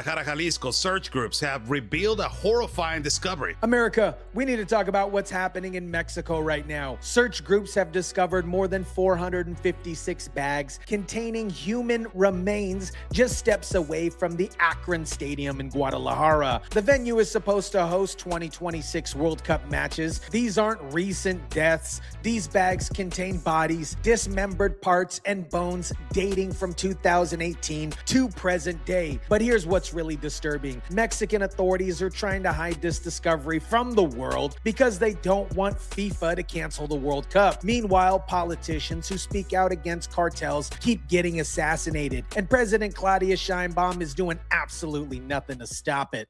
Guadalajara, Jalisco, search groups have revealed a horrifying discovery. America, we need to talk about what's happening in Mexico right now. Search groups have discovered more than 456 bags containing human remains just steps away from the Akron Stadium in Guadalajara. The venue is supposed to host 2026 World Cup matches. These aren't recent deaths. These bags contain bodies, dismembered parts, and bones dating from 2018 to present day. But here's what's really disturbing. Mexican authorities are trying to hide this discovery from the world because they don't want FIFA to cancel the World Cup. Meanwhile, politicians who speak out against cartels keep getting assassinated, and President Claudia Sheinbaum is doing absolutely nothing to stop it.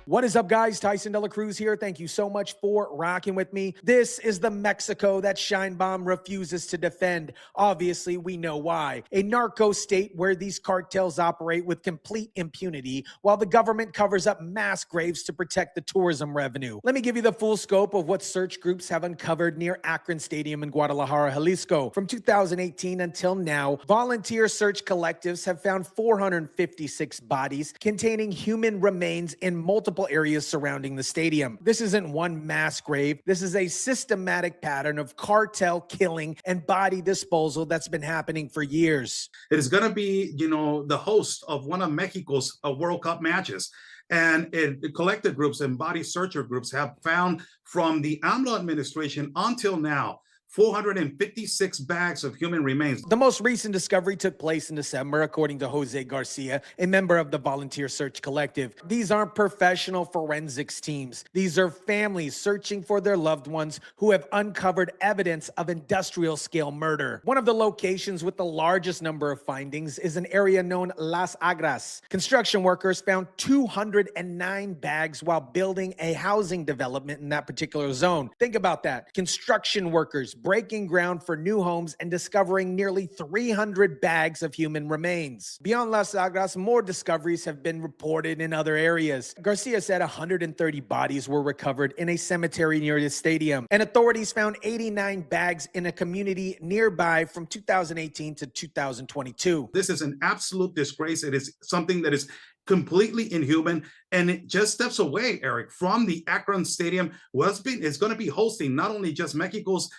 What is up, guys? Tyson DELACRUZ here. Thank you so much for rocking with me. This is the Mexico that Sheinbaum refuses to defend. Obviously, we know why. A narco state where these cartels operate with complete impunity while the government covers up mass graves to protect the tourism revenue. Let me give you the full scope of what search groups have uncovered near Akron Stadium in Guadalajara, Jalisco. From 2018 until now, volunteer search collectives have found 456 bodies containing human remains in multiple areas surrounding the stadium. This isn't one mass grave. This is a systematic pattern of cartel killing and body disposal that's been happening for years. It is going to be, the host of one of Mexico's World Cup matches. And collective groups and body searcher groups have found from the AMLO administration until now 456 bags of human remains. The most recent discovery took place in December, according to Jose Garcia, a member of the Volunteer Search Collective. These aren't professional forensics teams. These are families searching for their loved ones who have uncovered evidence of industrial-scale murder. One of the locations with the largest number of findings is an area known Las Agujas. Construction workers found 209 bags while building a housing development in that particular zone. Think about that. Construction workers breaking ground for new homes and discovering nearly 300 bags of human remains. Beyond Las Agujas, more discoveries have been reported in other areas. Garcia said 130 bodies were recovered in a cemetery near the stadium, and authorities found 89 bags in a community nearby from 2018 to 2022. This is an absolute disgrace. It is something that is completely inhuman, and it just steps away, Eric, from the Akron Stadium. It's going to be hosting not only just Mexico's,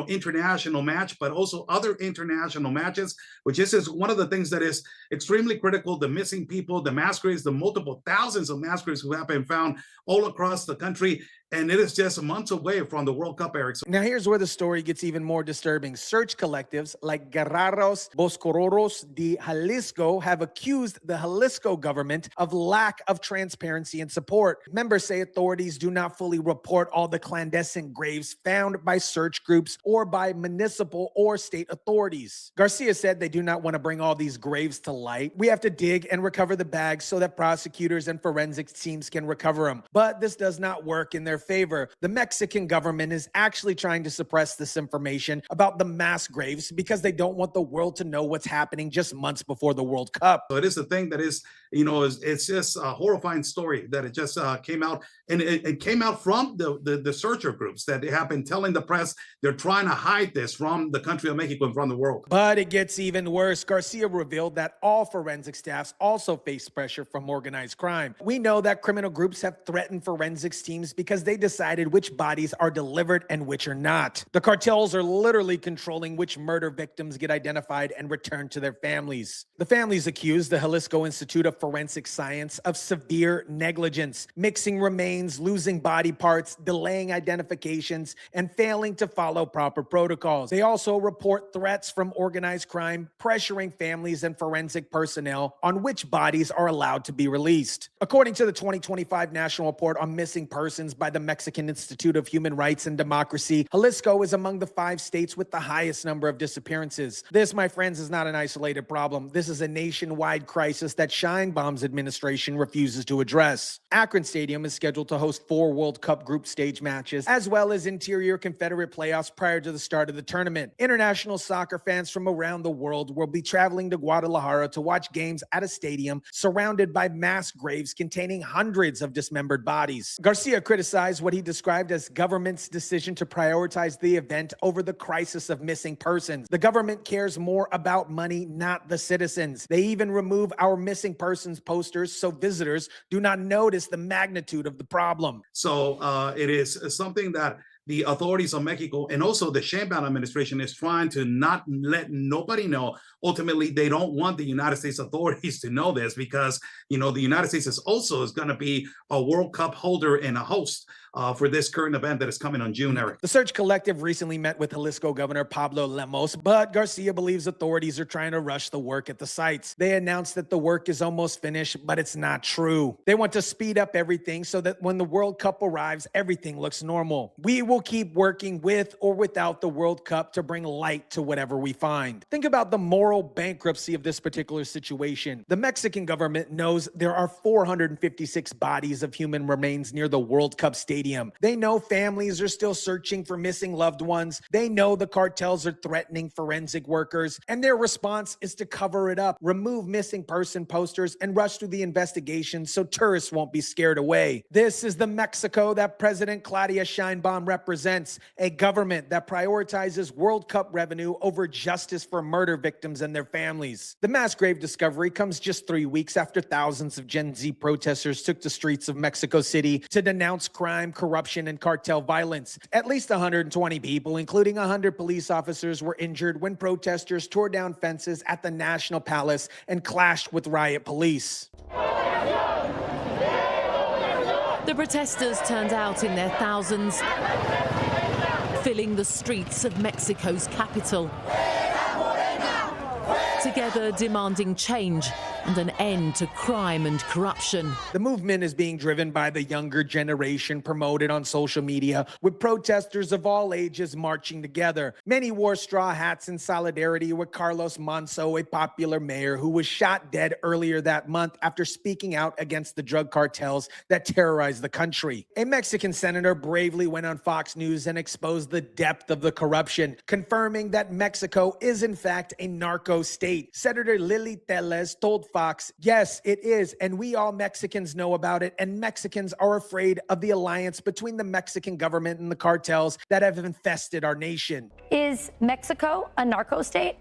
international match, but also other international matches, which is one of the things that is extremely critical. The missing people, the mass graves, the multiple thousands of mass graves who have been found all across the country. And it is just months away from the World Cup, Eric. Now, here's where the story gets even more disturbing. Search collectives like Guerreros Boscororos de Jalisco have accused the Jalisco government of lack of transparency and support. Members say authorities do not fully report all the clandestine graves found by search groups or by municipal or state authorities. Garcia said they do not want to bring all these graves to light. We have to dig and recover the bags so that prosecutors and forensics teams can recover them. But this does not work in their favor. The Mexican government is actually trying to suppress this information about the mass graves because they don't want the world to know what's happening just months before the World Cup. So it is a thing that is, it's just a horrifying story that it just came out, and it came out from the searcher groups that have been telling the press they're trying to hide this from the country of Mexico and from the world. But it gets even worse. Garcia revealed that all forensic staffs also face pressure from organized crime. We know that criminal groups have threatened forensics teams because they decided which bodies are delivered and which are not. The cartels are literally controlling which murder victims get identified and returned to their families. The families accuse the Jalisco Institute of Forensic Science of severe negligence, mixing remains, losing body parts, delaying identifications, and failing to follow proper protocols. They also report threats from organized crime, pressuring families and forensic personnel on which bodies are allowed to be released. According to the 2025 National Report on Missing Persons by the Mexican Institute of Human Rights and Democracy, Jalisco is among the 5 states with the highest number of disappearances. This, my friends, is not an isolated problem. This is a nationwide crisis that Sheinbaum's administration refuses to address. Akron Stadium is scheduled to host 4 World Cup group stage matches, as well as interior Confederate playoffs prior to the start of the tournament. International soccer fans from around the world will be traveling to Guadalajara to watch games at a stadium surrounded by mass graves containing hundreds of dismembered bodies. Garcia criticized criticized what he described as government's decision to prioritize the event over the crisis of missing persons. The government cares more about money, not the citizens. They even remove our missing persons posters so visitors do not notice the magnitude of the problem. So it is something that the authorities of Mexico and also the Sheinbaum administration is trying to not let nobody know. Ultimately, they don't want the United States authorities to know this because, you know, the United States is going to be a World Cup holder and a host for this current event that is coming on June, Eric. The Search Collective recently met with Jalisco Governor Pablo Lemos, but Garcia believes authorities are trying to rush the work at the sites. They announced that the work is almost finished, but it's not true. They want to speed up everything so that when the World Cup arrives, everything looks normal. We will keep working with or without the World Cup to bring light to whatever we find. Think about the moral bankruptcy of this particular situation. The Mexican government knows there are 456 bodies of human remains near the World Cup Stadium. They know families are still searching for missing loved ones. They know the cartels are threatening forensic workers, and their response is to cover it up, remove missing person posters, and rush through the investigation so tourists won't be scared away. This is the Mexico that President Claudia Sheinbaum represents, a government that prioritizes World Cup revenue over justice for murder victims and their families. The mass grave discovery comes just 3 weeks after thousands of Gen Z protesters took the streets of Mexico City to denounce crime, corruption, and cartel violence. At least 120 people, including 100 police officers, were injured when protesters tore down fences at the National Palace and clashed with riot police. The protesters turned out in their thousands, filling the streets of Mexico's capital, together demanding change and an end to crime and corruption. The movement is being driven by the younger generation, promoted on social media, with protesters of all ages marching together. Many wore straw hats in solidarity with Carlos Manzo, a popular mayor who was shot dead earlier that month after speaking out against the drug cartels that terrorize the country. A Mexican senator bravely went on Fox News and exposed the depth of the corruption, confirming that Mexico is in fact a narco state. Senator Lily Tellez told Fox, "Yes, it is, and we all Mexicans know about it, and Mexicans are afraid of the alliance between the Mexican government and the cartels that have infested our nation." Is Mexico a narco state?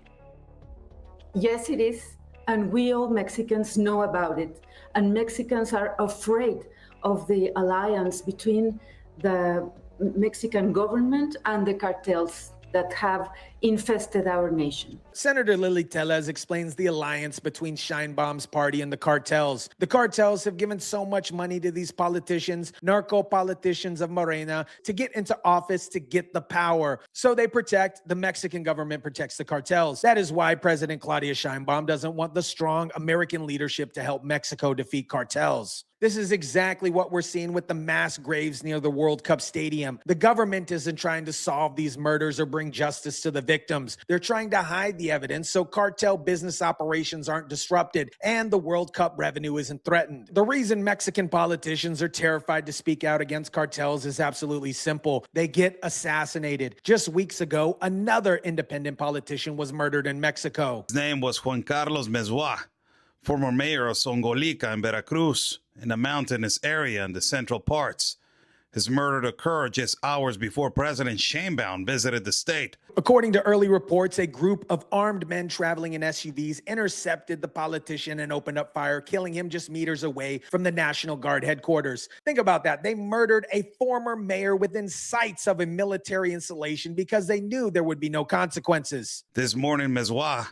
Yes, it is, and we all Mexicans know about it, and Mexicans are afraid of the alliance between the Mexican government and the cartels that have infested our nation. Senator Lily Tellez explains the alliance between Sheinbaum's party and the cartels. The cartels have given so much money to these politicians, narco politicians of Morena, to get into office, to get the power. So they protect, the Mexican government protects the cartels. That is why President Claudia Sheinbaum doesn't want the strong American leadership to help Mexico defeat cartels. This is exactly what we're seeing with the mass graves near the World Cup Stadium. The government isn't trying to solve these murders or bring justice to the victims. They're trying to hide the evidence so cartel business operations aren't disrupted and the World Cup revenue isn't threatened. The reason Mexican politicians are terrified to speak out against cartels is absolutely simple. They get assassinated. Just weeks ago, another independent politician was murdered in Mexico. His name was Juan Carlos Mezua, former mayor of Songolica in Veracruz, in a mountainous area in the central parts. His murder occurred just hours before President Sheinbaum visited the state. According to early reports, a group of armed men traveling in SUVs intercepted the politician and opened up fire, killing him just meters away from the National Guard headquarters. Think about that. They murdered a former mayor within sights of a military installation because they knew there would be no consequences. This morning, Mezua,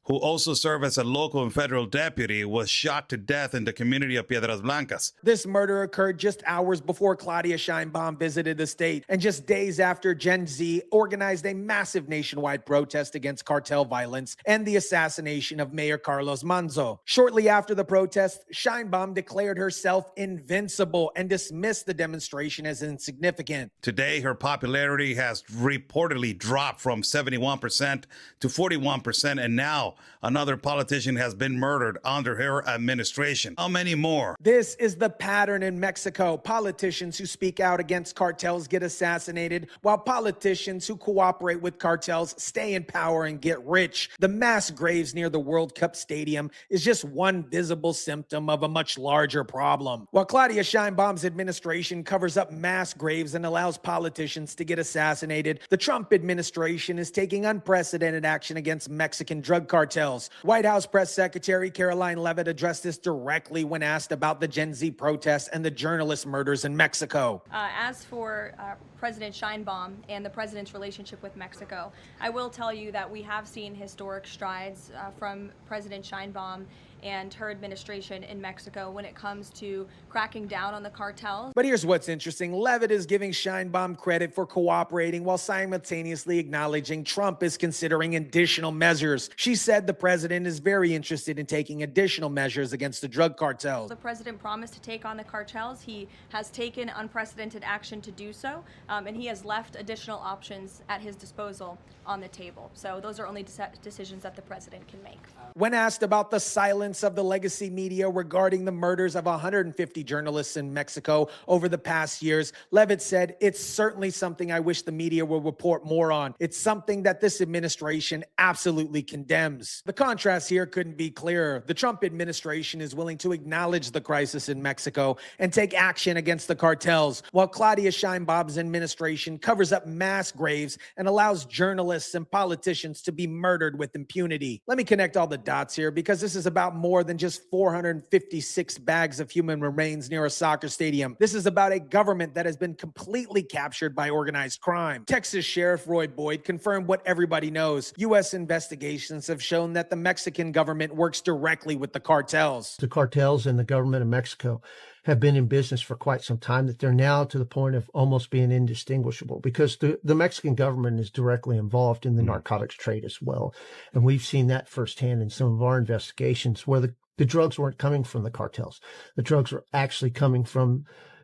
who also served as a local and federal deputy, was shot to death in the community of Piedras Blancas. This murder occurred just hours before Claudia Sheinbaum visited the state and just days after Gen Z organized a massive nationwide protest against cartel violence and the assassination of Mayor Carlos Manzo. Shortly after the protest, Sheinbaum declared herself invincible and dismissed the demonstration as insignificant. Today, her popularity has reportedly dropped from 71% to 41%, and now another politician has been murdered under her administration. How many more? This is the pattern in Mexico. Politicians who speak out against cartels get assassinated, while politicians who cooperate with cartels stay in power and get rich. The mass graves near the World Cup Stadium is just one visible symptom of a much larger problem. While Claudia Sheinbaum's administration covers up mass graves and allows politicians to get assassinated, the Trump administration is taking unprecedented action against Mexican drug cartels. White House Press Secretary Caroline Leavitt addressed this directly when asked about the Gen Z protests and the journalist murders in Mexico. As for President Sheinbaum and the president's relationship with Mexico, I will tell you that we have seen historic strides from President Sheinbaum and her administration in Mexico when it comes to cracking down on the cartels. But here's what's interesting. Leavitt is giving Sheinbaum credit for cooperating while simultaneously acknowledging Trump is considering additional measures. She said the president is very interested in taking additional measures against the drug cartels. The president promised to take on the cartels. He has taken unprecedented action to do so, and he has left additional options at his disposal on the table. So those are only decisions that the president can make. When asked about the silence of the legacy media regarding the murders of 150 journalists in Mexico over the past years, Leavitt said, "It's certainly something I wish the media will report more on. It's something that this administration absolutely condemns." The contrast here couldn't be clearer. The Trump administration is willing to acknowledge the crisis in Mexico and take action against the cartels, while Claudia Sheinbaum's administration covers up mass graves and allows journalists and politicians to be murdered with impunity. Let me connect all the dots here, because this is about more than just 456 bags of human remains near a soccer stadium. This is about a government that has been completely captured by organized crime. Texas Sheriff Roy Boyd confirmed what everybody knows. U.S. investigations have shown that the Mexican government works directly with the cartels. The cartels and the government of Mexico have been in business for quite some time, that they're now to the point of almost being indistinguishable, because the Mexican government is directly involved in the narcotics trade as well. And we've seen that firsthand in some of our investigations, where the drugs weren't coming from the cartels. The drugs were actually coming from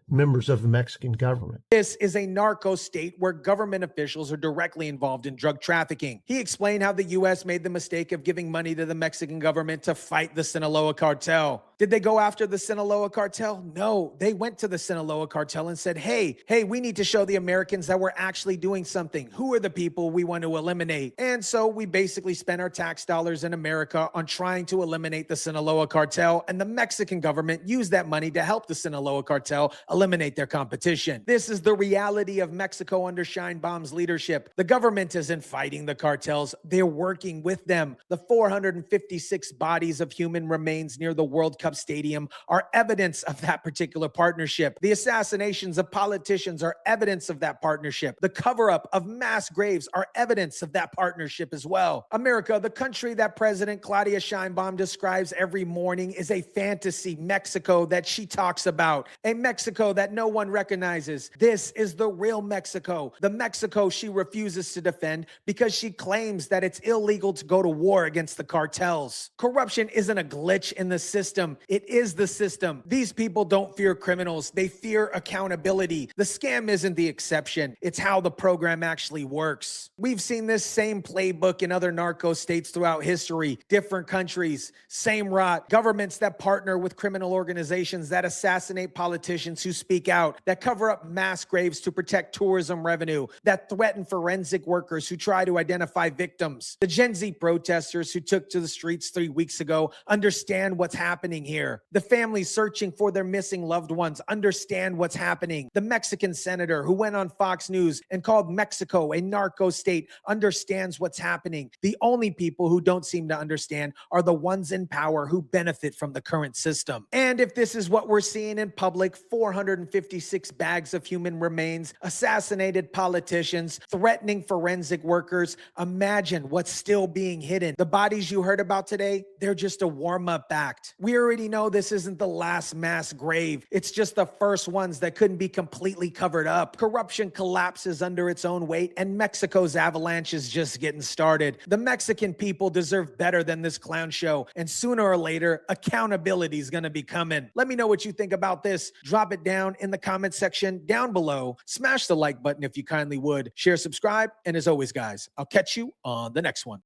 members of the Mexican government. This is a narco state where government officials are directly involved in drug trafficking. He explained how the U.S. made the mistake of giving money to the Mexican government to fight the Sinaloa cartel. Did they go after the Sinaloa cartel? No, they went to the Sinaloa cartel and said, hey, we need to show the Americans that we're actually doing something. Who are the people we want to eliminate? And so we basically spent our tax dollars in America on trying to eliminate the Sinaloa cartel, and the Mexican government used that money to help the Sinaloa cartel eliminate their competition. This is the reality of Mexico under Sheinbaum's leadership. The government isn't fighting the cartels, they're working with them. The 456 bodies of human remains near the World Cup Stadium are evidence of that particular partnership. The assassinations of politicians are evidence of that partnership. The cover-up of mass graves are evidence of that partnership as well. America, the country that President Claudia Sheinbaum describes every morning, is a fantasy Mexico that she talks about, a Mexico that no one recognizes. This is the real Mexico, the Mexico she refuses to defend because she claims that it's illegal to go to war against the cartels. Corruption isn't a glitch in the system. It is the system. These people don't fear criminals. They fear accountability. The scam isn't the exception. It's how the program actually works. We've seen this same playbook in other narco states throughout history. Different countries, same rot. Governments that partner with criminal organizations that assassinate politicians who speak out, that cover up mass graves to protect tourism revenue, that threaten forensic workers who try to identify victims. The Gen Z protesters who took to the streets 3 weeks ago understand what's happening here. The families searching for their missing loved ones understand what's happening. The Mexican senator who went on Fox News and called Mexico a narco state understands what's happening. The only people who don't seem to understand are the ones in power who benefit from the current system. And if this is what we're seeing in public, 456 bags of human remains, assassinated politicians, threatening forensic workers, imagine what's still being hidden. The bodies you heard about today, they're just a warm-up act. We already know this isn't the last mass grave. It's just the first ones that couldn't be completely covered up. Corruption collapses under its own weight, and Mexico's avalanche is just getting started. The Mexican people deserve better than this clown show, and sooner or later, accountability is going to be coming. Let me know what you think about this. Drop it down in the comment section down below. Smash the like button if you kindly would. Share, subscribe, and as always, guys, I'll catch you on the next one.